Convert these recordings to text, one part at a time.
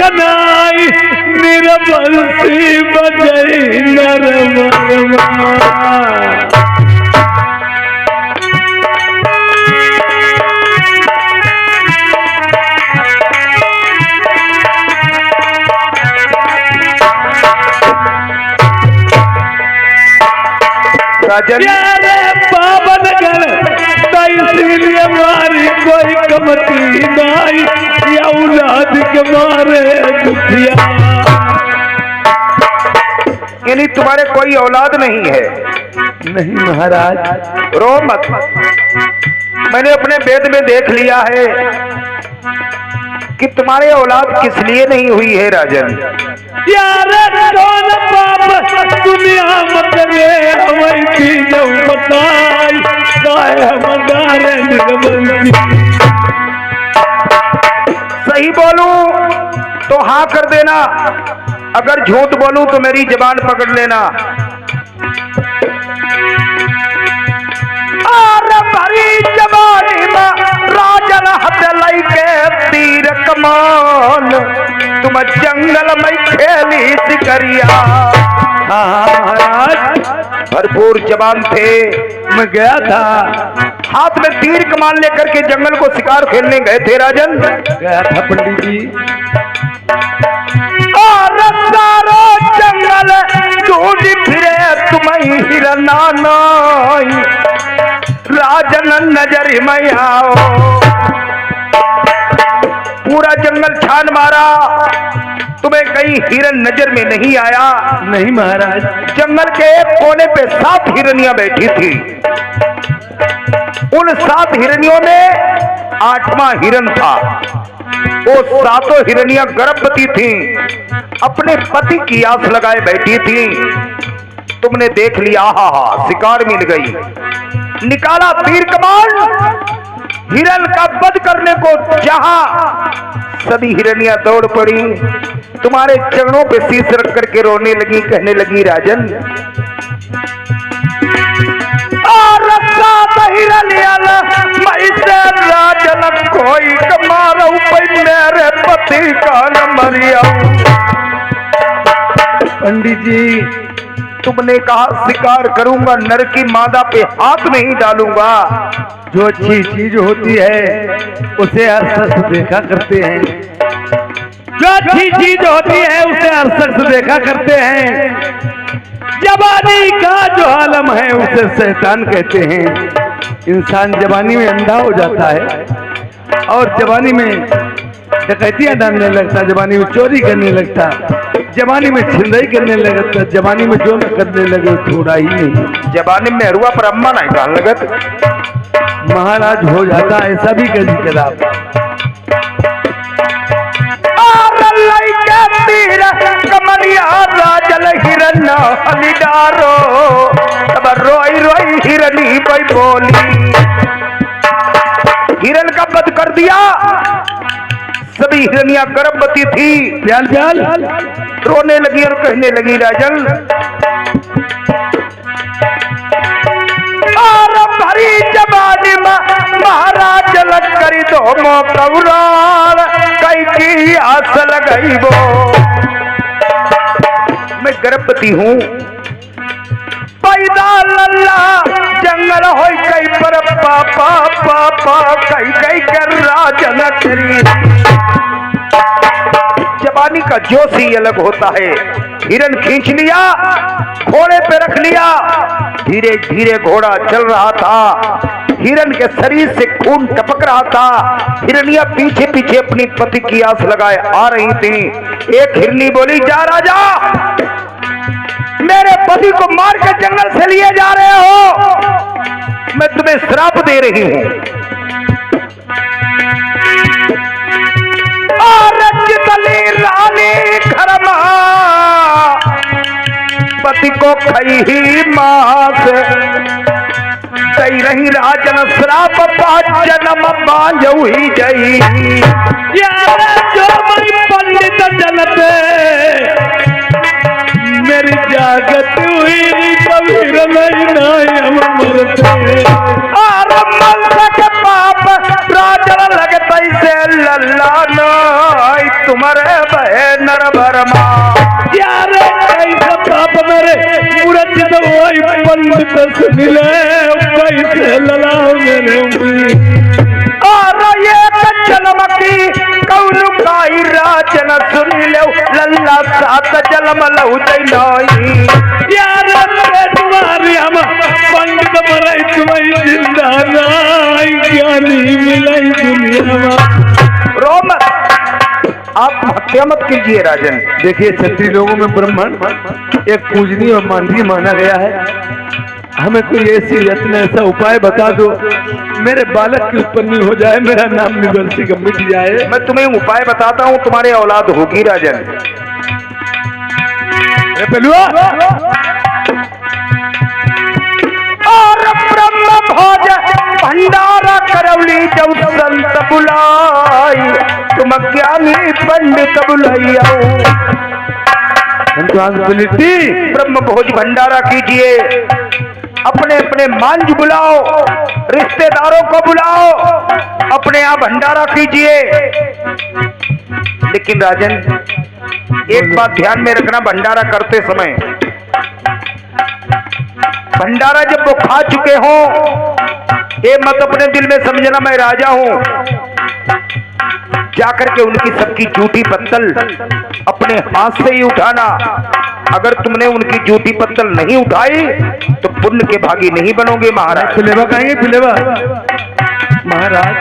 बनाई निरबंसी बजई नरमा। यारे पावन गण इसीलिए मारी कोई कमती नाई या औलाद के मारे दुखिया। यानी तुम्हारे कोई औलाद नहीं है? नहीं महाराज। रो मत, मैंने अपने वेद में देख लिया है कि तुम्हारे औलाद किस लिए नहीं हुई है राजन। यार कौन पाप दुनिया मत रे हमें की जो बताई काहे हम डारे निरबंसी। सही बोलूं तो हाँ कर देना, अगर झूठ बोलूं तो मेरी जबान पकड़ लेना। भरी जवानी में राजन हथ लई के तीर कमान, तुम जंगल में खेली सिकरिया। महाराज भरपूर जवान थे, मैं गया था, हाथ में तीर कमान लेकर के जंगल को शिकार खेलने गए थे राजन। गया था पंडित जी। और सारो जंगल ढूंढ फिरे तुम्हें हिरना नाई, राजन नजर में आओ। पूरा जंगल छान मारा, तुम्हें कहीं हिरन नजर में नहीं आया? नहीं महाराज। जंगल के एक कोने पे 7 हिरनियां बैठी थी। उन 7 हिरनियों में 8वां हिरन था। वो 7 हिरनियां गर्भवती थीं, अपने पति की आस लगाए बैठी थीं। तुमने देख लिया, हा शिकार मिल गई। निकाला तीर कमान, हिरन का वध करने को चाहा, सभी हिरनियां दौड़ पड़ी, तुम्हारे चरणों पे शीश रख करके रोने लगी, कहने लगी राजन राजन कोई कमारो मेरे पति का न मरिया। पंडित जी तुमने कहा शिकार करूंगा, नर की मादा पे हाथ नहीं डालूंगा। जो अच्छी चीज होती है उसे हर शख्स देखा करते हैं, जो अच्छी चीज होती है उसे हर शख्स देखा करते हैं। जवानी का जो आलम है उसे शैतान कहते हैं। इंसान जवानी में अंधा हो जाता है और जवानी में डकैतियां डालने लगता, जवानी में चोरी करने लगता, जवानी में छिंदाई करने लगता, जवानी में जो न करने लगे थोड़ा ही नहीं। जवानी में हरुआ पर अम्मा नहीं डाल लगत महाराज हो जाता है, ऐसा भी कभी कदाप। राजल हिरन हलिडारो, तब रोई रोई हिरनी कोई बोली। हिरन का वध कर दिया, सभी हिरनियां गर्भवती थी। प्याल प्याल रोने लगी और कहने लगी राजन भरी जवानी महाराज लग करी दो मोकौराल, कई की आस लगाई वो। मैं गर्भवती हूँ, पैदा लल्ला जंगल हो कई पर पापा पापा कई कई कर राजन करी। जवानी का जोश ही अलग होता है। हिरन खींच लिया, घोड़े पे रख लिया, धीरे धीरे घोड़ा चल रहा था, हिरन के शरीर से खून टपक रहा था। हिरनियां पीछे पीछे अपनी पति की आस लगाए आ रही थी। एक हिरनी बोली, जा राजा, मेरे पति को मार के जंगल से लिए जा रहे हो, मैं तुम्हें श्राप दे रही हूं। रानी घरमा पति को खई ही मास, कई रही राजन श्राप जन्म बांझ हुई जई। यार जो मई पंडित जनते मेरी जागत हुई कबीर नहीं मरते। और मल के पाप राजन लगते से लल्ला नाई, तुम्हारे बहे नर भरमा। यार कैसे पाप मेरे मूर्त तो वही पंडित सुनिले कैसे ललाओ मेरे और ये जन्म की कौन काई राजन सुन ले लल्ला सात जन्म लहु जैलाई। यार मेरे तुम्हारी हम पंडित मराई तुम्हारी जिंदा नाई ज्ञानी मिलाई दुनिया में। रोम आप हत्या मत कीजिए राजन। देखिए क्षत्रिय लोगों में ब्राह्मण एक पूजनीय और माननीय माना गया है। हमें कोई ऐसी यत्न ऐसा उपाय बता दो मेरे बालक की उत्पत्ति हो जाए, मेरा नाम निवर्सी का मिट जाए। मैं तुम्हें उपाय बताता हूँ, तुम्हारे औलाद होगी राजन। और ब्रह्म भोज भंडारा करौली जब संत बुलाई तुम ज्ञानी पंडित बुलाइया। ब्रह्म भोज भंडारा कीजिए, अपने अपने मांझ बुलाओ, रिश्तेदारों को बुलाओ, अपने आप भंडारा कीजिए। लेकिन राजन एक बात ध्यान में रखना, भंडारा करते समय भंडारा जब वो खा चुके हो ये मत अपने दिल में समझना मैं राजा हूं। जाकर के उनकी सबकी जूठी पत्तल अपने हाथ से ही उठाना। अगर तुमने उनकी जूठी पत्तल नहीं उठाई तो पुण्य के भागी नहीं बनोगे महाराज। फिलेवा कहेंगे फिलेवा महाराज।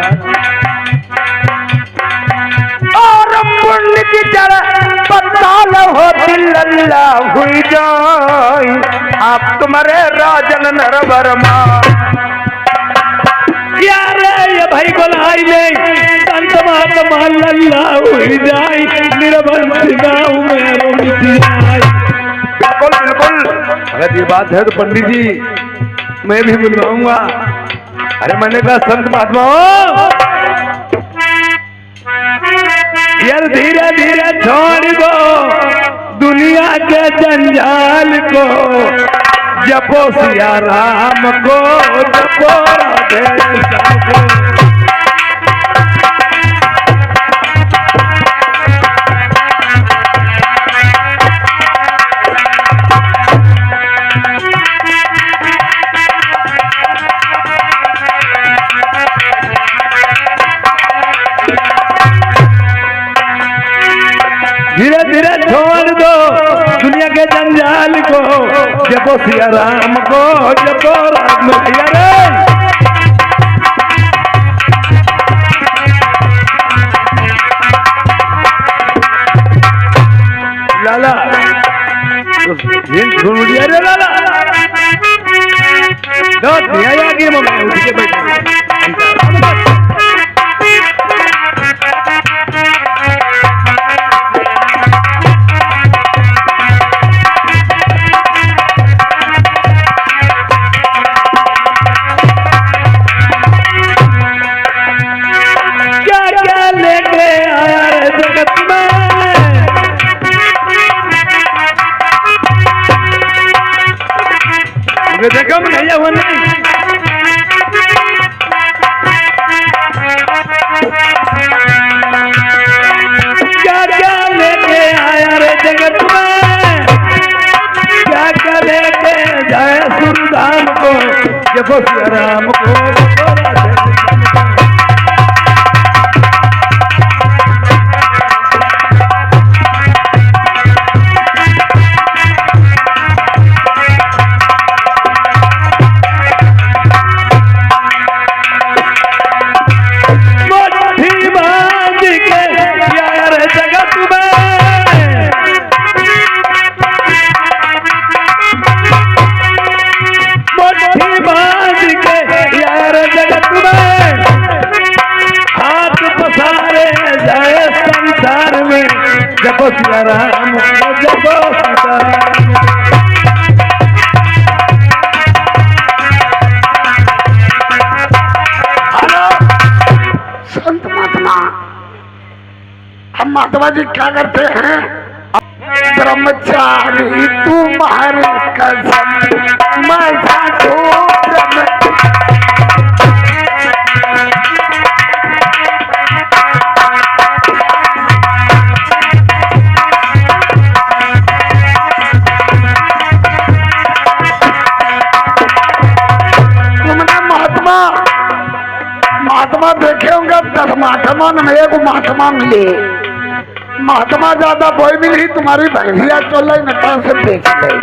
और पुण्य की जड़ पत्ताल हो दिल्ला हुई जाए आप तुम्हारे राजन नर भरमा। यार ये भाई को लाई ले संत महात्मा लल्ला हुई जाए निरबंसी गाँव में रोमिती जाए। बिल्कुल बिल्कुल, अगर ये बात है तो पंडित जी मैं भी बुलवाऊंगा। अरे मैंने कहा संत महात्मा यार धीरे धीरे छोड़ दो दुनिया के जंजाल को, जपो सिया राम को, जपो राधे श्याम को। धीरे धीरे छोड़ दो दुनिया के जंजाल को, जपो सिया राम को, जपो राम सिया रे। लाला सुन लिया रे लाला दिया आगे मैं उठ के बैठा। देखो नहीं हुआ नहीं क्या क्या लेके आया रे जगत में, क्या क्या लेके जाए सुरधाम को, जपो सिया राम को। जपो सिया राम को, जपो सीताराम। हेलो संत महात्मा, हम महात्मा जी क्या करते हैं? ब्रह्मचारी तुम्हारी कसम मैं साधु महात्मा महात्मा देखे होंगे 10 महात्मा में एक महात्मा मिले। महात्मा ज्यादा बोई मिली तुम्हारी भैंसिया चोला नटा से बेच गई।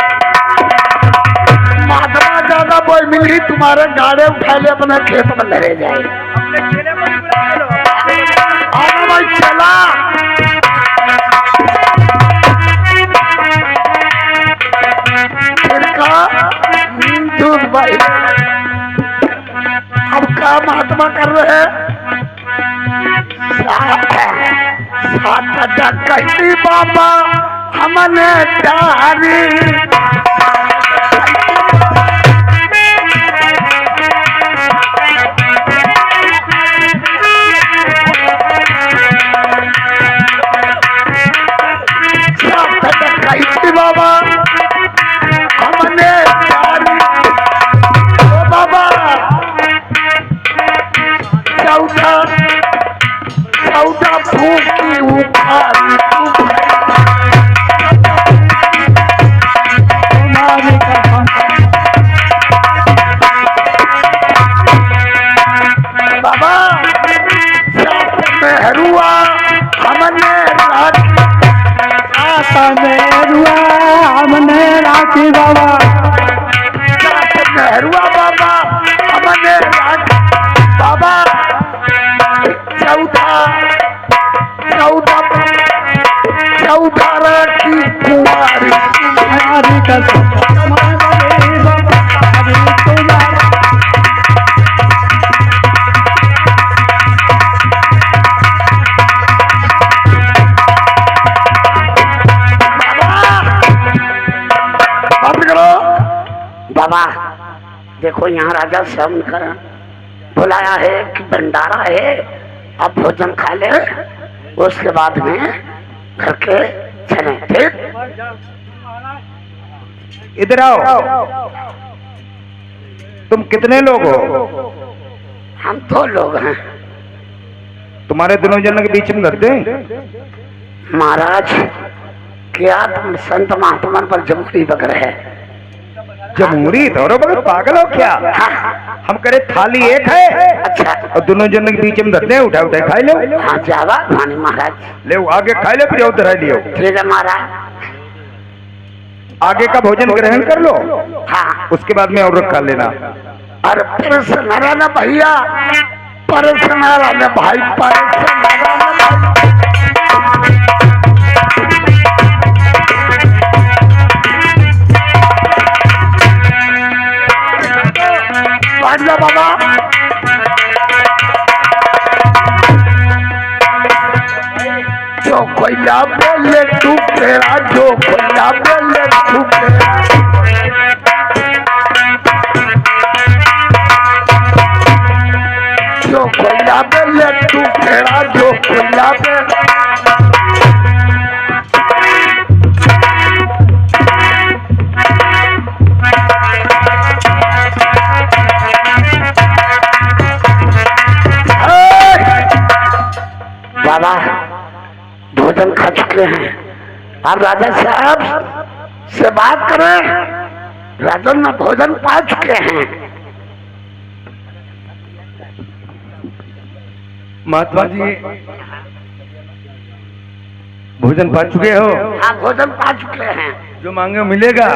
महात्मा ज्यादा बोई मिली तुम्हारे गाड़े उठा ले अपने खेत में लड़े जाए। आना भाई चला दूध भाई अब क्या महात्मा कर रहे हैं? सात कहती बाबा हमने डारी कहती बाबा हमने डारी ओ बाबा चौदह फूकी उखाड़ी बाबा मेहरुआ हमने राखी बाबा मेहरुआ बाबा हमने बाबा चौदह राखी कुमारी बाबा देखो यहाँ राजा श्रवण कर बुलाया है कि भंडारा है, अब भोजन खा ले उसके बाद में घर के चले। ठीक इधर आओ। तुम कितने लोग हो? हम 2 लोग हैं। तुम्हारे दोनों जनों के बीच में लड़ते हैं? महाराज क्या तुम संत महात्मा पर जमूरी बक रहे? जमूरी थोड़ा बहुत पागल हो क्या? हम करे थाली एक है। अच्छा और दोनों जनों के बीच में लड़ते हैं। उठा उठा खाई लो। हाँ जावा मानी महाराज ले आगे खाई लो, फिर उधर लियो। ठीक है महाराज। आगे का भोजन ग्रहण कर लो। हाँ उसके बाद में और खा लेना। और परस नारायण भैया परस नारायण भाई परस नारायण बाबा जो कोयला बोले तू तेरा जो कोयला बोले तू तेरा जो कोयला बोले तू तेरा जो कोयला बोले बाबा भोजन खा चुके हैं। अब राजा साहब से बात करें। राजन में भोजन पा चुके हैं। महात्मा जी भोजन पा चुके हो? हाँ भोजन पा चुके हैं। जो मांगे मिलेगा?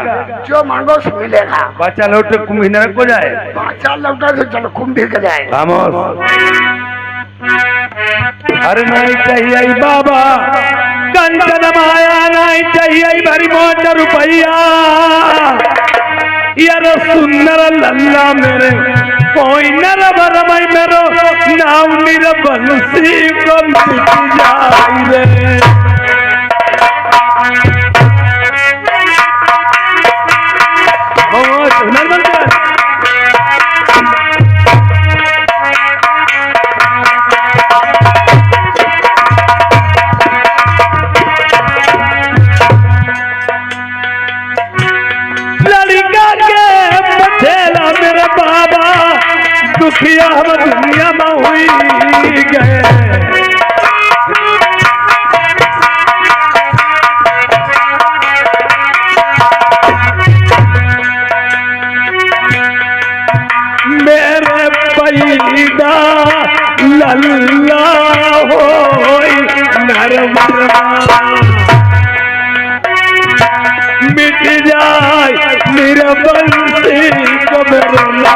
जो मांगो से मिलेगा। बाचा लौटे कुंभ ही नरक को जाए। बाचा लौटा से चलो कुंभ भी जाए। खामोश। अरे नहीं चाहिए बाबा कंचन माया, नहीं चाहिए भरी मोट रुपया। यार सुंदर लल्ला मेरे कोई नर बरमई मेरो नाम निरबंसी को मिट जाई रे। दुखिया हम दुनिया में हुई गए। मेरे मिट जाए मेरा बंसी कब रोना